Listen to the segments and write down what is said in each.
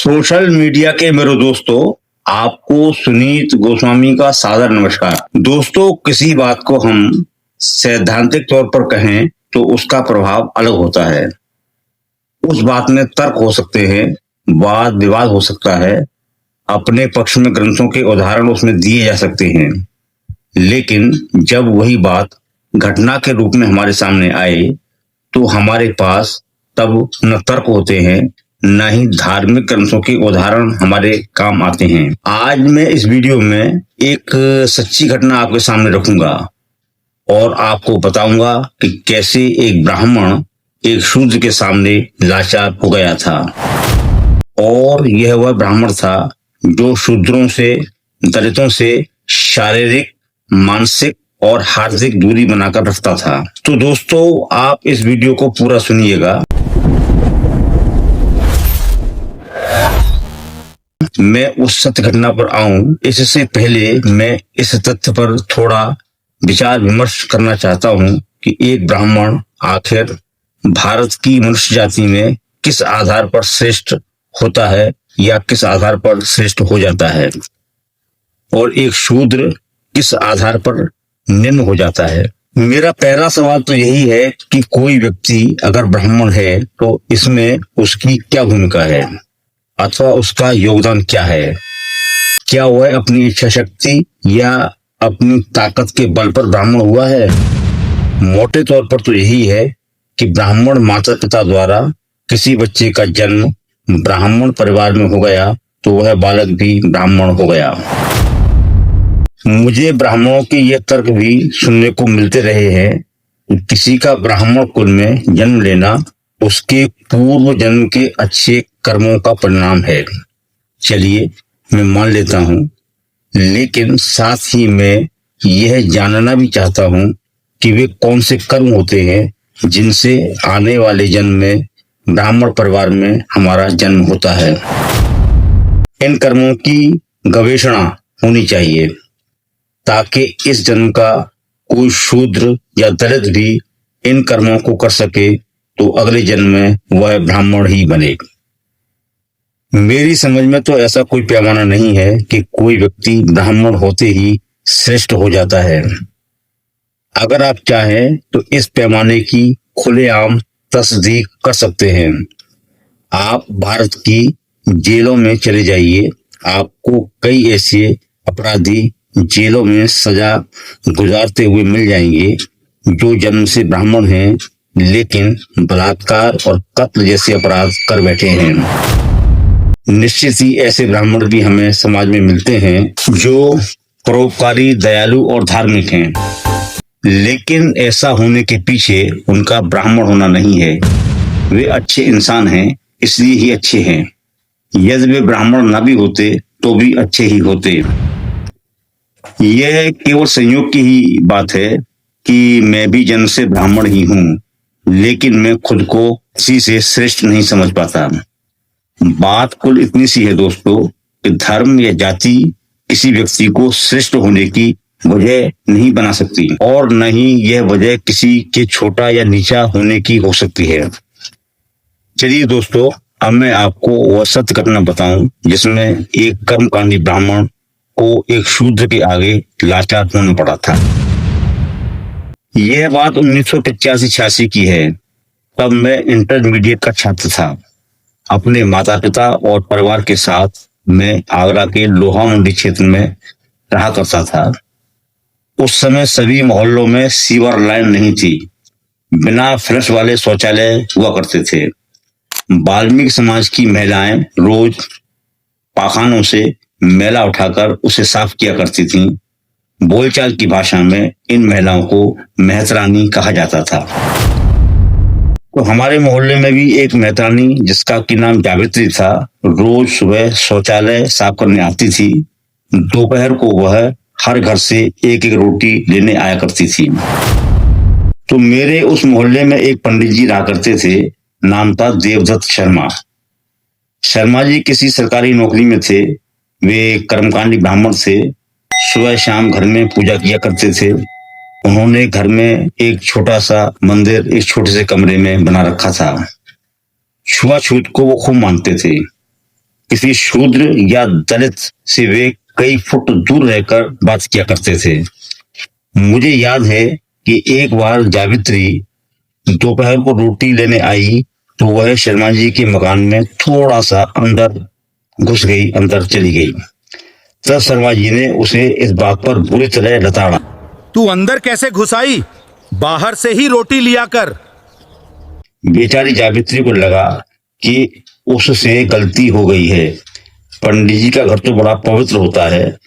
Social media के मेरे दोस्तों, आपको सुनीत गोस्वामी का सादर नमस्कार। दोस्तों, किसी बात को हम सैद्धांतिक तौर पर कहें तो उसका प्रभाव अलग होता है। उस बात में तर्क हो सकते हैं, वाद विवाद हो सकता है, अपने पक्ष में ग्रंथों के उदाहरण उसमें दिए जा सकते हैं, लेकिन जब वही बात घटना के रूप में हमारे सामने आए तो हमारे पास तब न तर्क होते हैं, न ही धार्मिक ग्रंथों के उदाहरण हमारे काम आते हैं। आज मैं इस वीडियो में एक सच्ची घटना आपके सामने रखूंगा और आपको बताऊंगा कि कैसे एक ब्राह्मण एक शूद्र के सामने लाचार हो गया था। और यह वह ब्राह्मण था जो शूद्रों से, दलितों से शारीरिक, मानसिक और हार्दिक दूरी बनाकर रखता था। तो दोस्तों, आप इस वीडियो को पूरा सुनिएगा। मैं उस सत्य घटना पर आऊं, इससे पहले मैं इस तथ्य पर थोड़ा विचार विमर्श करना चाहता हूं कि एक ब्राह्मण आखिर भारत की मनुष्य जाति में किस आधार पर श्रेष्ठ होता है या किस आधार पर श्रेष्ठ हो जाता है, और एक शूद्र किस आधार पर निम्न हो जाता है। मेरा पहला सवाल तो यही है कि कोई व्यक्ति अगर ब्राह्मण है तो इसमें उसकी क्या भूमिका है अथवा उसका योगदान क्या है। क्या वह अपनी इच्छा शक्ति या अपनी ताकत के बल पर ब्राह्मण हुआ है? मोटे तौर पर तो यही है कि ब्राह्मण माता पिता द्वारा किसी बच्चे का जन्म ब्राह्मण परिवार में हो गया तो वह बालक भी ब्राह्मण हो गया। मुझे ब्राह्मणों के ये तर्क भी सुनने को मिलते रहे हैं कि किसी का ब्राह्मण कुल में जन्म लेना उसके पूर्व जन्म के अच्छे कर्मों का परिणाम है। चलिए, मैं मान लेता हूं, लेकिन साथ ही मैं यह जानना भी चाहता हूं कि वे कौन से कर्म होते हैं जिनसे आने वाले जन्म में ब्राह्मण परिवार में हमारा जन्म होता है। इन कर्मों की गवेषणा होनी चाहिए ताकि इस जन्म का कोई शूद्र या दलित भी इन कर्मों को कर सके तो अगले जन्म में वह ब्राह्मण ही बने। मेरी समझ में तो ऐसा कोई पैमाना नहीं है कि कोई व्यक्ति ब्राह्मण होते ही श्रेष्ठ हो जाता है। अगर आप चाहें तो इस पैमाने की खुलेआम तस्दीक कर सकते हैं। आप भारत की जेलों में चले जाइए, आपको कई ऐसे अपराधी जेलों में सजा गुजारते हुए मिल जाएंगे जो जन्म से ब्राह्मण हैं, लेकिन बलात्कार और कत्ल जैसे अपराध कर बैठे हैं। निश्चित ही ऐसे ब्राह्मण भी हमें समाज में मिलते हैं जो परोपकारी, दयालु और धार्मिक हैं, लेकिन ऐसा होने के पीछे उनका ब्राह्मण होना नहीं है। वे अच्छे इंसान हैं, इसलिए ही अच्छे हैं। यदि वे ब्राह्मण ना भी होते तो भी अच्छे ही होते। यह केवल संयोग की ही बात है कि मैं भी जन्म से ब्राह्मण ही हूं, लेकिन मैं खुद को किसी से श्रेष्ठ नहीं समझ पाता। बात कुल इतनी सी है दोस्तों कि धर्म या जाति किसी व्यक्ति को श्रेष्ठ होने की वजह नहीं बना सकती, और न ही यह वजह किसी के छोटा या नीचा होने की हो सकती है। चलिए दोस्तों, अब मैं आपको वह सत्य घटना बताऊं जिसमें एक कर्मकांडी ब्राह्मण को एक शूद्र के आगे लाचार होना पड़ा था। यह बात 1985-86 की है। तब मैं इंटरमीडिएट का छात्र था। अपने माता पिता और परिवार के साथ मैं आगरा के लोहा मंडी क्षेत्र में रहा करता था। उस समय सभी मोहल्लों में सीवर लाइन नहीं थी, बिना फ्लश वाले शौचालय हुआ करते थे। वाल्मीकि समाज की महिलाएं रोज पाखानों से मैला उठाकर उसे साफ किया करती थीं। बोलचाल की भाषा में इन महिलाओं को मेहतरानी कहा जाता था। तो हमारे मोहल्ले में भी एक मेहतरानी जिसका की नाम जावित्री था, रोज सुबह शौचालय साफ करने आती थी। दोपहर को वह हर घर से एक एक रोटी लेने आया करती थी। तो मेरे उस मोहल्ले में एक पंडित जी रहा करते थे, नाम था देवदत्त शर्मा। शर्मा जी किसी सरकारी नौकरी में थे। वे कर्मकांडी ब्राह्मण थे। सुबह शाम घर में पूजा किया करते थे। उन्होंने घर में एक छोटा सा मंदिर एक छोटे से कमरे में बना रखा था। छुआछूत को वो खूब मानते थे। किसी शूद्र या दलित से वे कई फुट दूर रहकर बात किया करते थे। मुझे याद है कि एक बार जावित्री दोपहर को रोटी लेने आई तो वह शर्मा जी के मकान में थोड़ा सा अंदर घुस गई, अंदर चली गई। तब शर्मा जी ने उसे इस बात पर बुरी तरह लताड़ा। तू अंदर कैसे घुस आई? बाहर से ही रोटी लिया कर। बेचारी जावित्री को लगा कि उससे गलती हो गई है। पंडित जी का घर तो बड़ा पवित्र होता है,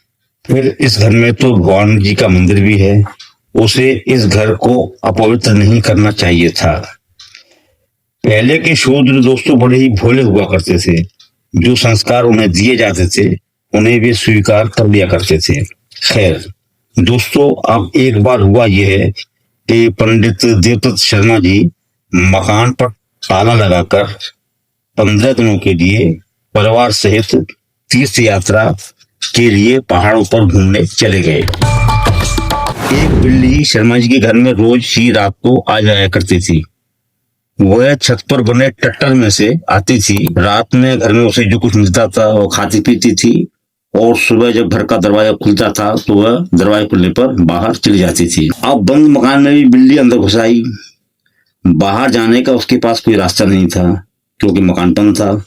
फिर इस घर में तो भगवान जी का मंदिर भी है, उसे इस घर को अपवित्र नहीं करना चाहिए था। पहले के शूद्र दोस्तों बड़े ही भोले हुआ करते थे। जो संस्कार उन्हें दिए जाते थे उन्हें वे स्वीकार कर लिया करते थे। खैर दोस्तों, अब एक बार हुआ यह है कि पंडित देवदत्त शर्मा जी मकान पर ताला लगाकर 15 दिनों के लिए परिवार सहित तीर्थ यात्रा के लिए पहाड़ों पर घूमने चले गए। एक बिल्ली शर्मा जी के घर में रोज ही रात को आ जाया करती थी। वह छत पर बने टट्टर में से आती थी। रात में घर में उसे जो कुछ मिलता था वो खाती पीती थी और सुबह जब घर का दरवाजा खुलता था तो वह दरवाजे खुलने पर बाहर चली जाती थी। अब बंद मकान में भी बिल्ली अंदर घुस आई। बाहर जाने का उसके पास कोई रास्ता नहीं था क्योंकि मकान बंद था।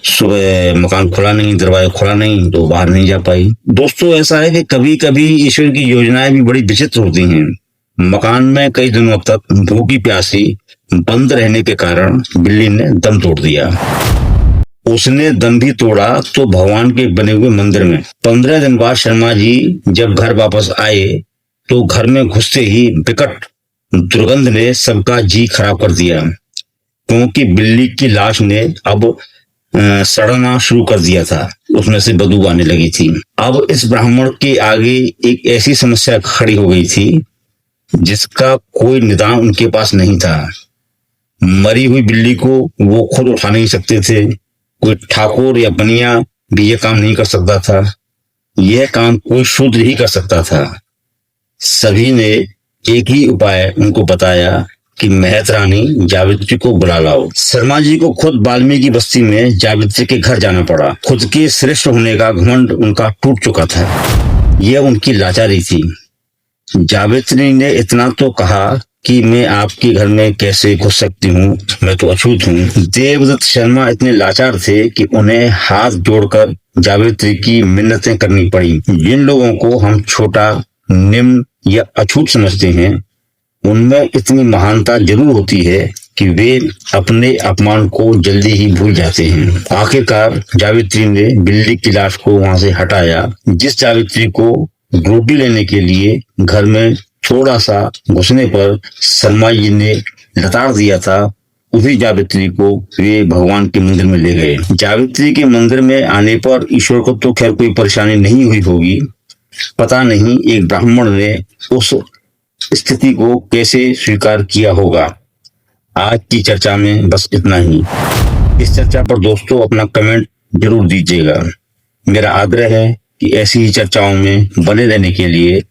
सुबह मकान खुला नहीं, दरवाजा खुला नहीं तो बाहर नहीं जा पाई। दोस्तों, ऐसा है कि कभी कभी ईश्वर की योजनाएं भी बड़ी विचित्र होती हैं। मकान में कई दिनों तक भूखी प्यासी बंद रहने के कारण बिल्ली ने दम तोड़ दिया। उसने दम भी तोड़ा तो भगवान के बने हुए मंदिर में। 15 दिन बाद शर्मा जी जब घर वापस आए तो घर में घुसते ही विकट दुर्गंध ने सबका जी खराब कर दिया, क्योंकि बिल्ली की लाश ने अब सड़ना शुरू कर दिया था। उसमें से बदबू आने लगी थी। अब इस ब्राह्मण के आगे एक ऐसी समस्या खड़ी हो गई थी जिसका कोई निदान उनके पास नहीं था। मरी हुई बिल्ली को वो खुद उठा नहीं सकते थे। कोई ठाकुर या बनिया भी यह काम नहीं कर सकता था। यह काम कोई शूद्र ही कर सकता था। सभी ने एक ही उपाय उनको बताया कि महत रानी जावित्री को बुला लाओ। शर्मा जी को खुद वाल्मीकि बस्ती में जावित्री के घर जाना पड़ा। खुद के श्रेष्ठ होने का घमंड उनका टूट चुका था। यह उनकी लाचारी थी। जावित्री ने इतना तो कहा कि मैं आपके घर में कैसे घुस सकती हूँ, मैं तो अछूत हूँ। देवदत्त शर्मा इतने लाचार थे कि उन्हें हाथ जोड़कर जावित्री की मिन्नतें करनी पड़ी। जिन लोगों को हम छोटा, निम्न या अछूत समझते हैं उनमें इतनी महानता जरूर होती है कि वे अपने अपमान को जल्दी ही भूल जाते हैं। आखिरकार जावित्री ने बिल्ली की लाश को वहां से हटाया। जिस जावित्री को रोटी लेने के लिए घर में थोड़ा सा घुसने पर शर्मा जी ने लताड़ दिया था, उसी जावित्री को वे भगवान के मंदिर में ले गए। जावित्री के मंदिर में आने पर ईश्वर को तो खैर कोई परेशानी नहीं हुई होगी। पता नहीं एक ब्राह्मण ने उस स्थिति को कैसे स्वीकार किया होगा। आज की चर्चा में बस इतना ही। इस चर्चा पर दोस्तों अपना कमेंट जरूर दीजिएगा। मेरा आग्रह है कि ऐसी ही चर्चाओं में बने रहने के लिए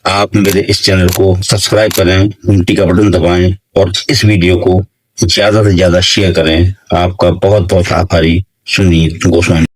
आप मेरे इस चैनल को सब्सक्राइब करें, घंटी का बटन दबाएं और इस वीडियो को ज्यादा से ज्यादा शेयर करें। आपका बहुत बहुत आभारी, सुनील गोस्वामी।